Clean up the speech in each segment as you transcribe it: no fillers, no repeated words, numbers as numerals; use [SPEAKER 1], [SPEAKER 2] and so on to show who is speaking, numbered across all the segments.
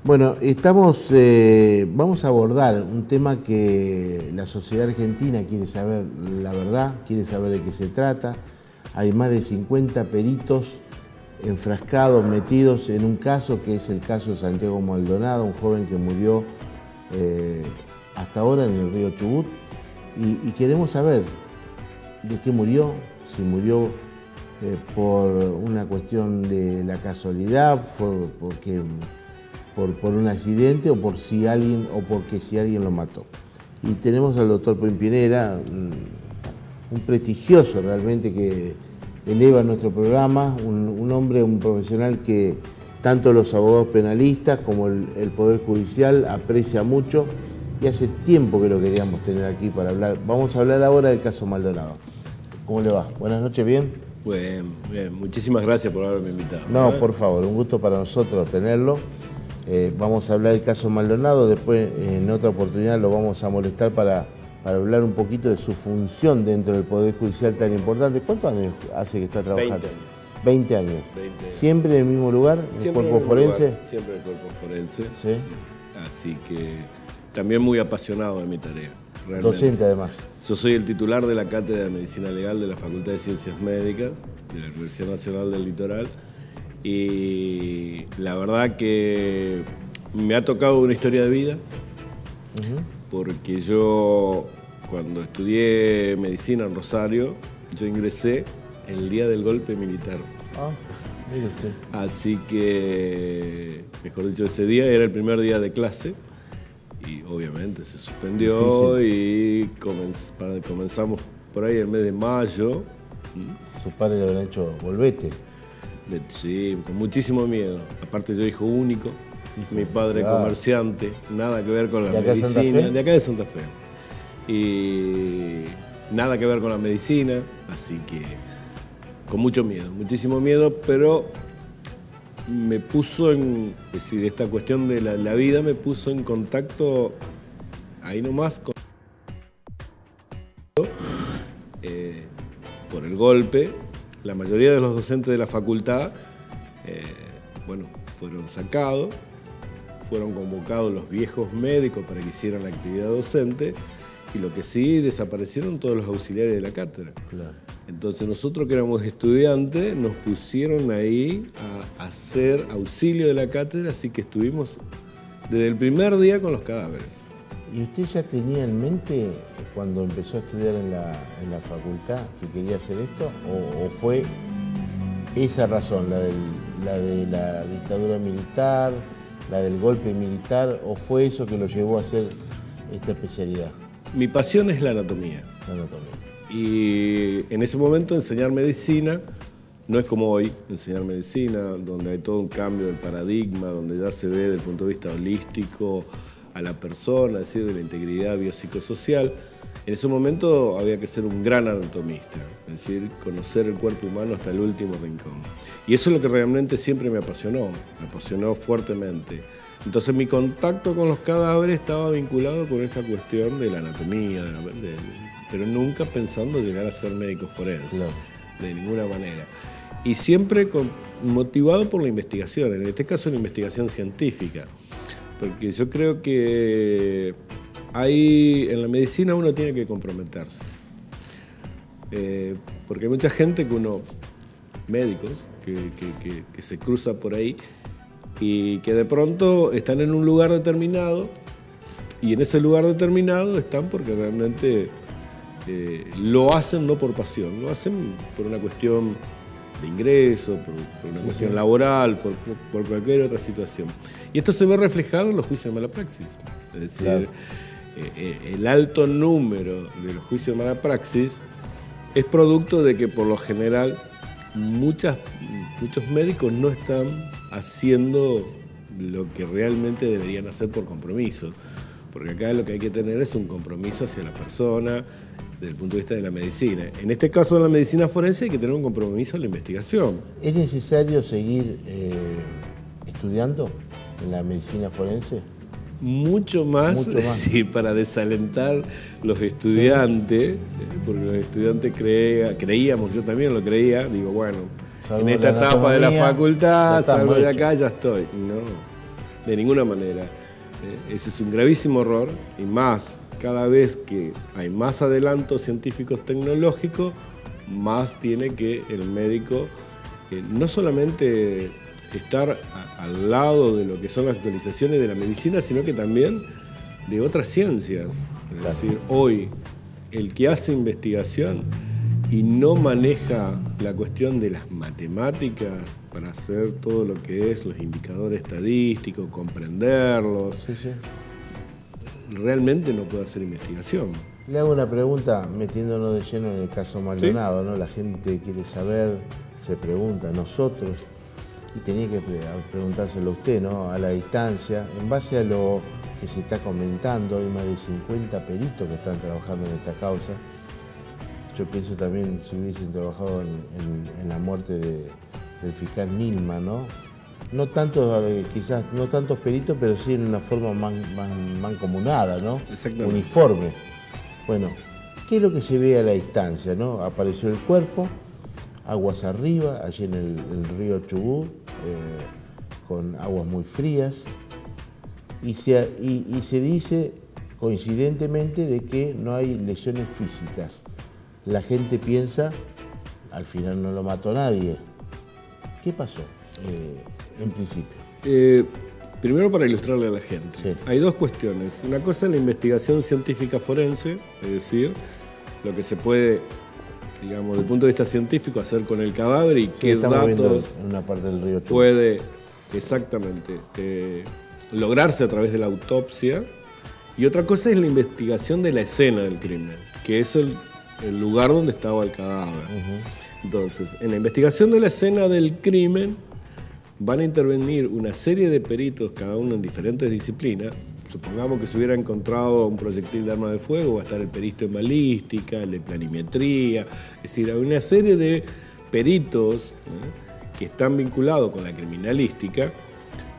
[SPEAKER 1] Bueno, vamos a abordar un tema que la sociedad argentina quiere saber la verdad, quiere saber de qué se trata. Hay más de 50 peritos enfrascados, metidos en un caso que es el caso de Santiago Maldonado, un joven que murió hasta ahora en el río Chubut. Y queremos saber de qué murió, si murió por una cuestión de la casualidad, por un accidente o porque si alguien lo mató. Y tenemos al doctor Pimpinera, un prestigioso realmente que eleva nuestro programa, un hombre, un profesional que tanto los abogados penalistas como el Poder Judicial aprecia mucho y hace tiempo que lo queríamos tener aquí para hablar. Vamos a hablar ahora del caso Maldonado. ¿Cómo le va? Buenas noches, ¿bien?
[SPEAKER 2] Bien, bien. Muchísimas gracias por haberme invitado.
[SPEAKER 1] No, por favor, un gusto para nosotros tenerlo. Vamos a hablar del caso Maldonado, después en otra oportunidad lo vamos a molestar para hablar un poquito de su función dentro del Poder Judicial tan importante. ¿Cuántos años hace que está trabajando?
[SPEAKER 2] 20 años.
[SPEAKER 1] 20 años.
[SPEAKER 2] 20 años.
[SPEAKER 1] ¿Siempre en el mismo lugar, en el cuerpo forense?
[SPEAKER 2] Siempre en el cuerpo forense.
[SPEAKER 1] Sí.
[SPEAKER 2] Así que también muy apasionado de mi tarea. Realmente.
[SPEAKER 1] Docente además.
[SPEAKER 2] Yo soy el titular de la Cátedra de Medicina Legal de la Facultad de Ciencias Médicas de la Universidad Nacional del Litoral. Y la verdad que me ha tocado una historia de vida, porque yo cuando estudié medicina en Rosario, yo ingresé el día del golpe militar.
[SPEAKER 1] Ah, mire usted.
[SPEAKER 2] Así que, mejor dicho, ese día era el primer día de clase y obviamente se suspendió. Difícil. Y comenzamos por ahí el mes de mayo.
[SPEAKER 1] Sus padres le habrán hecho volvete.
[SPEAKER 2] Sí, con muchísimo miedo. Aparte yo hijo único, mi padre comerciante, nada que ver con la medicina. De acá de Santa Fe. Y nada que ver con la medicina, así que con mucho miedo, muchísimo miedo, pero me puso es decir, esta cuestión de la vida me puso en contacto ahí nomás con por el golpe. La mayoría de los docentes de la facultad, fueron sacados, fueron convocados los viejos médicos para que hicieran la actividad docente, y lo que sí, desaparecieron todos los auxiliares de la cátedra. Claro. Entonces nosotros que éramos estudiantes nos pusieron ahí a hacer auxilio de la cátedra, así que estuvimos desde el primer día con los cadáveres.
[SPEAKER 1] ¿Y usted ya tenía en mente cuando empezó a estudiar en la facultad que quería hacer esto? ¿O fue esa razón, la de la dictadura militar, la del golpe militar, o fue eso que lo llevó a hacer esta especialidad?
[SPEAKER 2] Mi pasión es la anatomía.
[SPEAKER 1] La anatomía.
[SPEAKER 2] Y en ese momento enseñar medicina no es como hoy, enseñar medicina, donde hay todo un cambio del paradigma, donde ya se ve desde el punto de vista holístico a la persona, es decir, de la integridad biopsicosocial. En ese momento había que ser un gran anatomista, es decir, conocer el cuerpo humano hasta el último rincón. Y eso es lo que realmente siempre me apasionó fuertemente. Entonces mi contacto con los cadáveres estaba vinculado con esta cuestión de la anatomía, pero nunca pensando llegar a ser médico forense, no, de ninguna manera. Y siempre motivado por la investigación, en este caso la investigación científica. Porque yo creo que en la medicina uno tiene que comprometerse. Porque hay mucha gente médicos, que se cruza por ahí y que de pronto están en un lugar determinado, y en ese lugar determinado están porque realmente lo hacen no por pasión, lo hacen por una cuestión de ingreso, por una cuestión laboral, por cualquier otra situación. Y esto se ve reflejado en los juicios de mala praxis. Es decir, claro, el alto número de los juicios de mala praxis es producto de que por lo general muchos médicos no están haciendo lo que realmente deberían hacer por compromiso. Porque acá lo que hay que tener es un compromiso hacia la persona, desde el punto de vista de la medicina. En este caso, en la medicina forense hay que tener un compromiso en la investigación.
[SPEAKER 1] ¿Es necesario seguir estudiando en la medicina forense?
[SPEAKER 2] Mucho más. Sí, para desalentar los estudiantes, porque los estudiantes creíamos, yo también lo creía, digo, bueno, salvo en esta etapa de la facultad, salgo de acá, ya estoy. No. de ninguna manera. Ese es un gravísimo error, y más cada vez que hay más adelantos científicos tecnológicos, más tiene que el médico no solamente estar al lado de lo que son las actualizaciones de la medicina, sino que también de otras ciencias. Es decir, hoy el que hace investigación y no maneja la cuestión de las matemáticas para hacer todo lo que es los indicadores estadísticos, comprenderlos, realmente no puede hacer investigación.
[SPEAKER 1] Le hago una pregunta, metiéndonos de lleno en el caso Maldonado, ¿no? La gente quiere saber, se pregunta, nosotros, y tenía que preguntárselo a usted, ¿no? A la distancia, en base a lo que se está comentando, hay más de 50 peritos que están trabajando en esta causa. Yo pienso también si hubiesen trabajado en la muerte del fiscal Nilma, ¿no? No tantos, quizás, no tantos peritos, pero sí en una forma mancomunada, ¿no?
[SPEAKER 2] Exactamente.
[SPEAKER 1] Uniforme. Bueno, ¿qué es lo que se ve a la distancia, no? Apareció el cuerpo, aguas arriba, allí en el río Chubut, con aguas muy frías, y se dice coincidentemente de que no hay lesiones físicas. La gente piensa, al final no lo mató nadie. ¿Qué pasó en principio?
[SPEAKER 2] Primero, para ilustrarle a la gente, sí, hay dos cuestiones. Una cosa es la investigación científica forense, es decir, lo que se puede, digamos, desde el punto de vista científico, hacer con el cadáver y qué datos
[SPEAKER 1] en una parte del río Chubut
[SPEAKER 2] puede exactamente lograrse a través de la autopsia. Y otra cosa es la investigación de la escena del crimen, que es el lugar donde estaba el cadáver. Entonces, en la investigación de la escena del crimen van a intervenir una serie de peritos, cada uno en diferentes disciplinas. Supongamos que se hubiera encontrado un proyectil de arma de fuego, va a estar el perito en balística, el de planimetría, es decir, hay una serie de peritos que están vinculados con la criminalística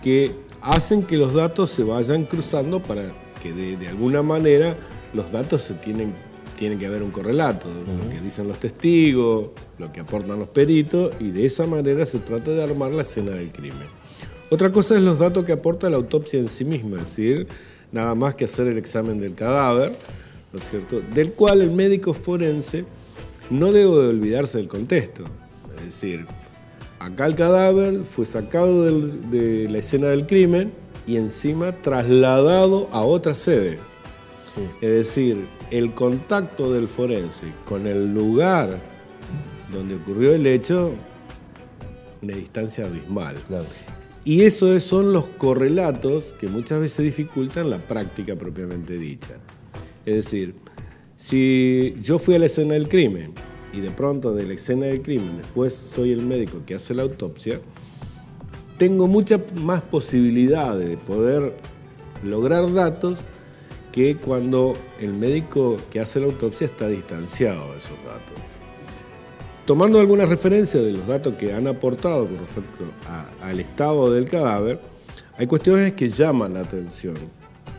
[SPEAKER 2] que hacen que los datos se vayan cruzando para que de alguna manera los datos se tienen que haber un correlato, lo que dicen los testigos, lo que aportan los peritos, y de esa manera se trata de armar la escena del crimen. Otra cosa es los datos que aporta la autopsia en sí misma, es decir, nada más que hacer el examen del cadáver, ¿no es cierto?, del cual el médico forense no debe de olvidarse del contexto. Es decir, acá el cadáver fue sacado de la escena del crimen y encima trasladado a otra sede. Es decir, el contacto del forense con el lugar donde ocurrió el hecho, una distancia abismal. Claro. Y esos son los correlatos que muchas veces dificultan la práctica propiamente dicha. Es decir, si yo fui a la escena del crimen y de pronto de la escena del crimen después soy el médico que hace la autopsia, tengo muchas más posibilidades de poder lograr datos que cuando el médico que hace la autopsia está distanciado de esos datos. Tomando algunas referencias de los datos que han aportado con respecto al estado del cadáver, hay cuestiones que llaman la atención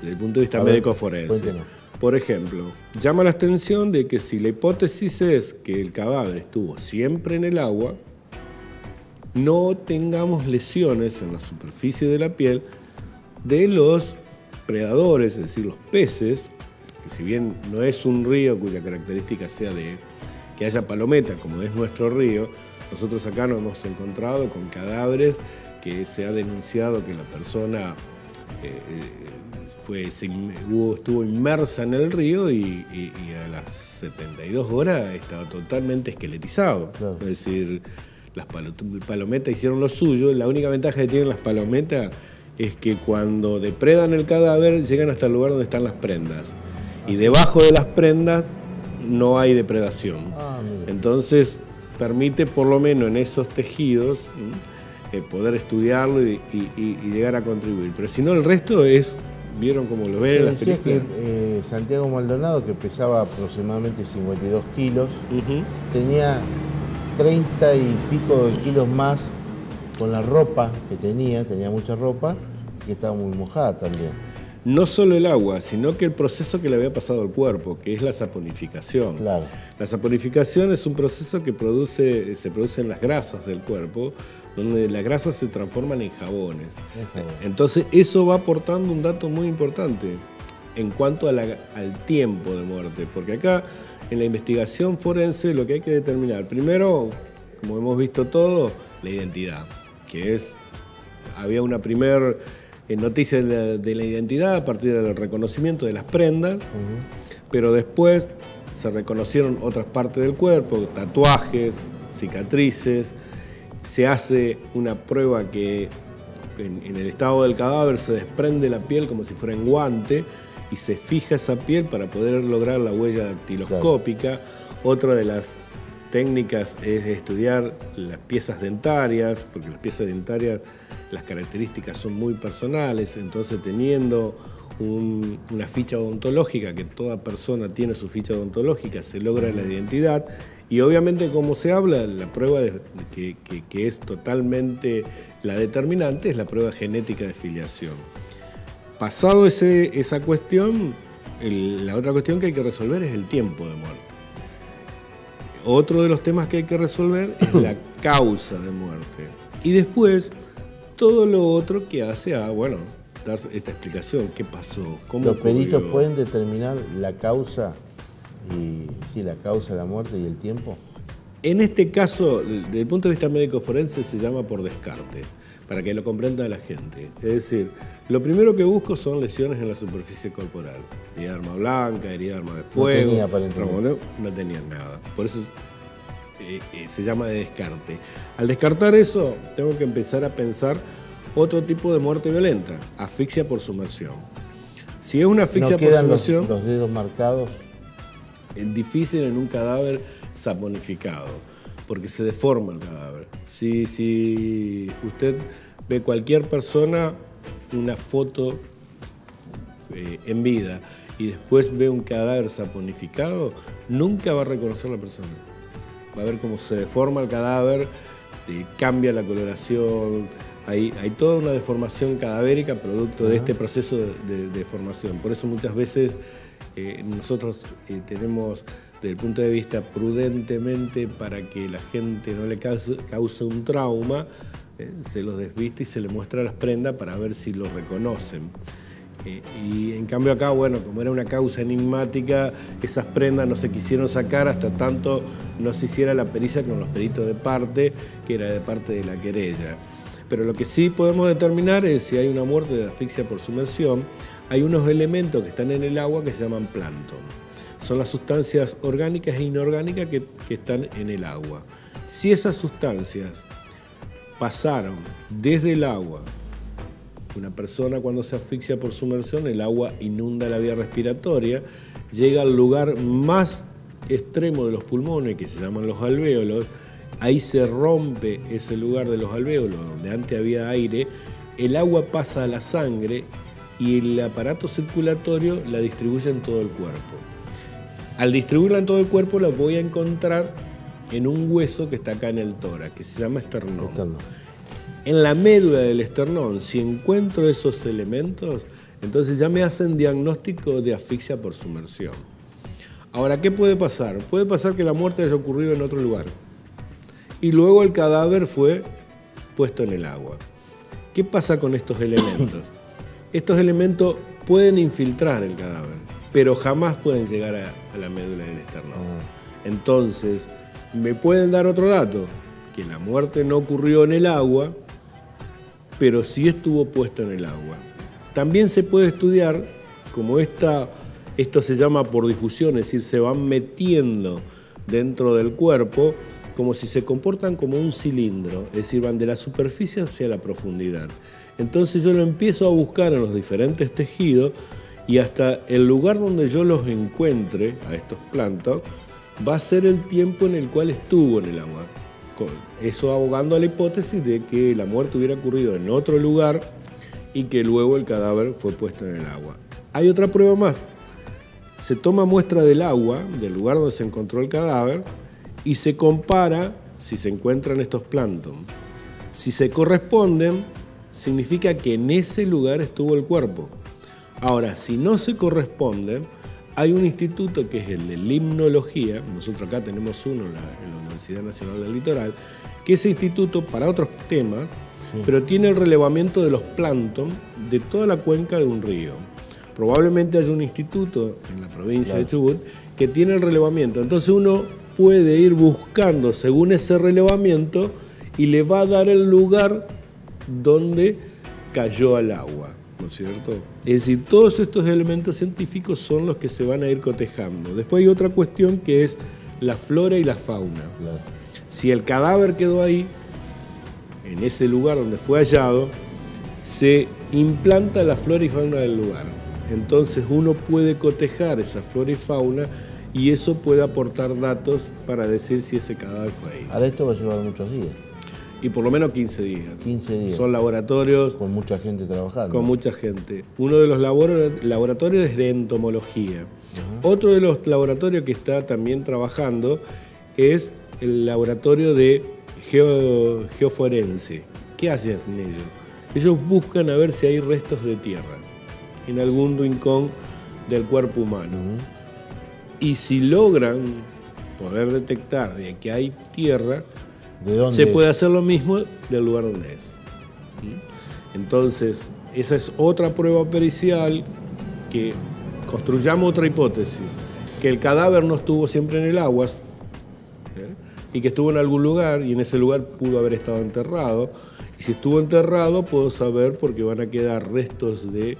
[SPEAKER 2] desde el punto de vista médico forense. Cuéntenos. Por ejemplo, llama la atención de que si la hipótesis es que el cadáver estuvo siempre en el agua, no tengamos lesiones en la superficie de la piel de los predadores, es decir, los peces, que si bien no es un río cuya característica sea de que haya palometa, como es nuestro río, nosotros acá nos hemos encontrado con cadáveres que se ha denunciado que la persona estuvo inmersa en el río y a las 72 horas estaba totalmente esqueletizado. Claro. Es decir, las palometas hicieron lo suyo. La única ventaja que tienen las palometas es que cuando depredan el cadáver llegan hasta el lugar donde están las prendas. Y debajo de las prendas no hay depredación. Entonces permite por lo menos en esos tejidos poder estudiarlo y llegar a contribuir. Pero si no, el resto es, ¿vieron cómo lo ven en las películas?
[SPEAKER 1] Que, Santiago Maldonado, que pesaba aproximadamente 52 kilos, tenía 30 y pico de kilos más con la ropa que tenía mucha ropa y estaba muy mojada también.
[SPEAKER 2] no solo el agua, sino que el proceso que le había pasado al cuerpo, que es la saponificación.
[SPEAKER 1] Claro.
[SPEAKER 2] La saponificación es un proceso que se produce en las grasas del cuerpo, donde las grasas se transforman en jabones. Entonces eso va aportando un dato muy importante en cuanto al tiempo de muerte, porque acá en la investigación forense lo que hay que determinar, primero, como hemos visto todo, la identidad, que es, había una primer noticia de la identidad a partir del reconocimiento de las prendas, pero después se reconocieron otras partes del cuerpo, tatuajes, cicatrices, se hace una prueba que en el estado del cadáver se desprende la piel como si fuera en guante y se fija esa piel para poder lograr la huella dactiloscópica. Otra de las técnicas es estudiar las piezas dentarias, porque las piezas dentarias, las características son muy personales, entonces teniendo una ficha odontológica, que toda persona tiene su ficha odontológica, se logra la identidad. Y obviamente, como se habla, la prueba que es totalmente la determinante es la prueba genética de filiación. Pasado esa cuestión, la otra cuestión que hay que resolver es el tiempo de muerte. Otro de los temas que hay que resolver es la causa de muerte. Y después, todo lo otro que hace a, bueno, dar esta explicación. ¿Qué pasó? ¿Cómo
[SPEAKER 1] los peritos
[SPEAKER 2] ocurrió?
[SPEAKER 1] pueden determinar la causa, la causa de la muerte y el tiempo?
[SPEAKER 2] En este caso, desde el punto de vista médico forense, se llama por descarte, para que lo comprenda la gente. Es decir, lo primero que busco son lesiones en la superficie corporal. Herida de arma blanca, herida de arma de fuego. No tenía nada. Por eso se llama de descarte. Al descartar eso, tengo que empezar a pensar otro tipo de muerte violenta, asfixia por sumersión. Si es una asfixia por sumersión,
[SPEAKER 1] los dedos marcados.
[SPEAKER 2] Es difícil en un cadáver saponificado, porque se deforma el cadáver. Si usted ve cualquier persona, una foto en vida, y después ve un cadáver saponificado, nunca va a reconocer a la persona. Va a ver cómo se deforma el cadáver, cambia la coloración. Hay toda una deformación cadavérica producto de este proceso de deformación. Por eso muchas veces nosotros tenemos, desde el punto de vista prudentemente, para que la gente no le cause un trauma, se los desviste y se le muestra las prendas para ver si lo reconocen. Y en cambio acá, bueno, como era una causa enigmática, esas prendas no se quisieron sacar hasta tanto no se hiciera la pericia con los peritos de parte, que era de parte de la querella. Pero lo que sí podemos determinar es si hay una muerte de asfixia por sumersión. Hay unos elementos que están en el agua que se llaman plancton. Son las sustancias orgánicas e inorgánicas que están en el agua. Si esas sustancias pasaron desde el agua, una persona cuando se asfixia por sumersión, el agua inunda la vía respiratoria, llega al lugar más extremo de los pulmones, que se llaman los alvéolos. Ahí se rompe ese lugar de los alvéolos, donde antes había aire, el agua pasa a la sangre y el aparato circulatorio la distribuye en todo el cuerpo. Al distribuirla en todo el cuerpo la voy a encontrar en un hueso que está acá en el tórax, que se llama esternón. En la médula del esternón, si encuentro esos elementos, entonces ya me hacen diagnóstico de asfixia por sumersión. Ahora, ¿qué puede pasar? Puede pasar que la muerte haya ocurrido en otro lugar y luego el cadáver fue puesto en el agua. ¿Qué pasa con estos elementos? Estos elementos pueden infiltrar el cadáver, pero jamás pueden llegar a la médula del esternón. Entonces, me pueden dar otro dato, que la muerte no ocurrió en el agua, pero sí estuvo puesto en el agua. También se puede estudiar, como esto se llama por difusión, es decir, se van metiendo dentro del cuerpo, como si se comportan como un cilindro, es decir, van de la superficie hacia la profundidad. Entonces yo lo empiezo a buscar en los diferentes tejidos y hasta el lugar donde yo los encuentre, a estos plancton, va a ser el tiempo en el cual estuvo en el agua. Eso abogando a la hipótesis de que la muerte hubiera ocurrido en otro lugar y que luego el cadáver fue puesto en el agua. Hay otra prueba más. Se toma muestra del agua, del lugar donde se encontró el cadáver, y se compara si se encuentran estos plancton. Si se corresponden, significa que en ese lugar estuvo el cuerpo. Ahora, si no se corresponde, hay un instituto que es el de limnología, nosotros acá tenemos uno en la Universidad Nacional del Litoral, que ese instituto, para otros temas, pero tiene el relevamiento de los plancton de toda la cuenca de un río. Probablemente haya un instituto en la provincia de Chubut que tiene el relevamiento. Entonces uno puede ir buscando según ese relevamiento y le va a dar el lugar donde cayó el agua, ¿no es cierto? Es decir, todos estos elementos científicos son los que se van a ir cotejando. Después hay otra cuestión que es la flora y la fauna. Claro. Si el cadáver quedó ahí, en ese lugar donde fue hallado, se implanta la flora y fauna del lugar. Entonces uno puede cotejar esa flora y fauna y eso puede aportar datos para decir si ese cadáver fue ahí.
[SPEAKER 1] Ahora esto va a llevar muchos días.
[SPEAKER 2] Y por lo menos 15 días.
[SPEAKER 1] 15 días.
[SPEAKER 2] Son laboratorios...
[SPEAKER 1] Con mucha gente trabajando.
[SPEAKER 2] Con mucha gente. Uno de los laboratorios es de entomología. Otro de los laboratorios que está también trabajando es el laboratorio de geoforense. ¿Qué hacen ellos? Ellos buscan a ver si hay restos de tierra en algún rincón del cuerpo humano. Y si logran poder detectar de que hay tierra, se puede hacer lo mismo del lugar donde es. Entonces, esa es otra prueba pericial, que construyamos otra hipótesis, que el cadáver no estuvo siempre en el agua, y que estuvo en algún lugar, y en ese lugar pudo haber estado enterrado. Y si estuvo enterrado, puedo saber porque van a quedar restos de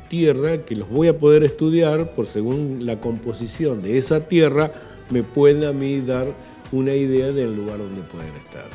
[SPEAKER 2] tierra que los voy a poder estudiar, por según la composición de esa tierra, me pueden a mí dar una idea del lugar donde pueden estar.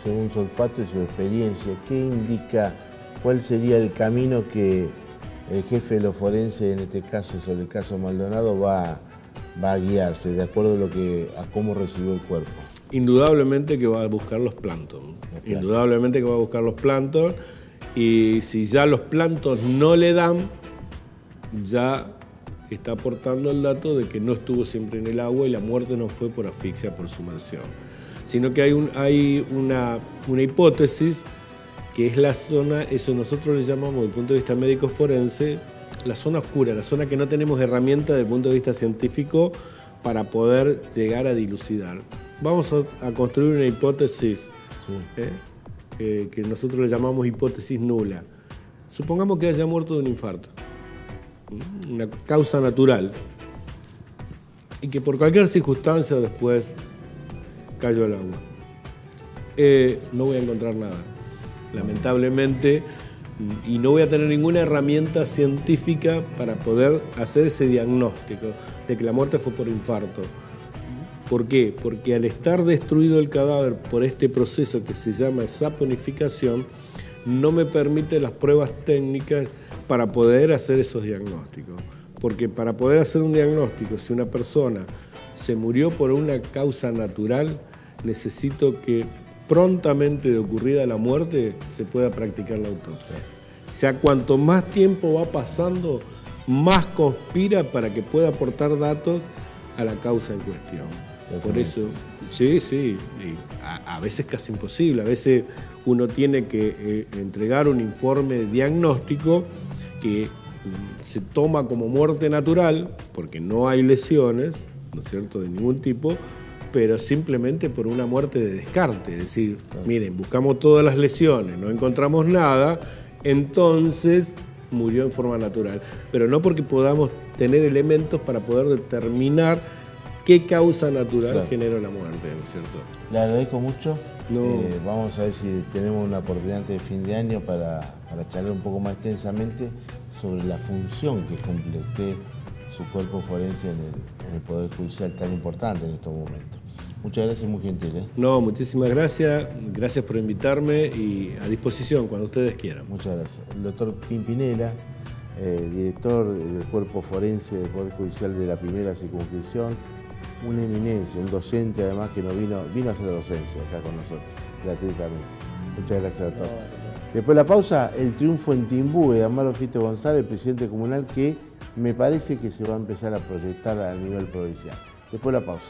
[SPEAKER 1] Según su olfato y su experiencia, ¿qué indica, cuál sería el camino que el jefe de los forenses, en este caso sobre el caso Maldonado, va a guiarse de acuerdo a cómo recibió el cuerpo?
[SPEAKER 2] Indudablemente que va a buscar los plancton. Indudablemente que va a buscar los plancton, y si ya los plancton no le dan, ya está aportando el dato de que no estuvo siempre en el agua y la muerte no fue por asfixia, por sumersión, sino que hay una hipótesis que es la zona, eso nosotros le llamamos desde el punto de vista médico forense, la zona oscura, la zona que no tenemos herramientas desde el punto de vista científico para poder llegar a dilucidar. Vamos a construir una hipótesis que nosotros le llamamos hipótesis nula. Supongamos que haya muerto de un infarto, una causa natural, y que por cualquier circunstancia después cayó al agua. No voy a encontrar nada, lamentablemente, y no voy a tener ninguna herramienta científica para poder hacer ese diagnóstico de que la muerte fue por infarto. ¿Por qué? Porque al estar destruido el cadáver por este proceso que se llama saponificación, no me permite las pruebas técnicas para poder hacer esos diagnósticos. Porque para poder hacer un diagnóstico, si una persona se murió por una causa natural, necesito que prontamente de ocurrida la muerte se pueda practicar la autopsia. O sea, cuanto más tiempo va pasando, más conspira para que pueda aportar datos a la causa en cuestión. Por eso, sí, a veces casi imposible, a veces uno tiene que entregar un informe diagnóstico que se toma como muerte natural, porque no hay lesiones, ¿no es cierto?, de ningún tipo, pero simplemente por una muerte de descarte, es decir, miren, buscamos todas las lesiones, no encontramos nada, entonces murió en forma natural, pero no porque podamos tener elementos para poder determinar qué causa natural generó la muerte, ¿no es cierto? Le
[SPEAKER 1] agradezco mucho.
[SPEAKER 2] No.
[SPEAKER 1] Vamos a ver si tenemos una oportunidad de fin de año para charlar un poco más extensamente sobre la función que cumple usted, su cuerpo forense en el Poder Judicial tan importante en estos momentos. Muchas gracias, muy gentil.
[SPEAKER 2] No, muchísimas gracias. Gracias por invitarme y a disposición cuando ustedes quieran.
[SPEAKER 1] Muchas gracias. El doctor Pimpinela, director del cuerpo forense del Poder Judicial de la primera circunscripción, una eminencia, un docente además que vino a hacer la docencia acá con nosotros, gratuitamente. Muchas gracias, doctor. Después de la pausa, el triunfo en Timbú de Amaro Fito González, presidente comunal, que me parece que se va a empezar a proyectar a nivel provincial. Después de la pausa.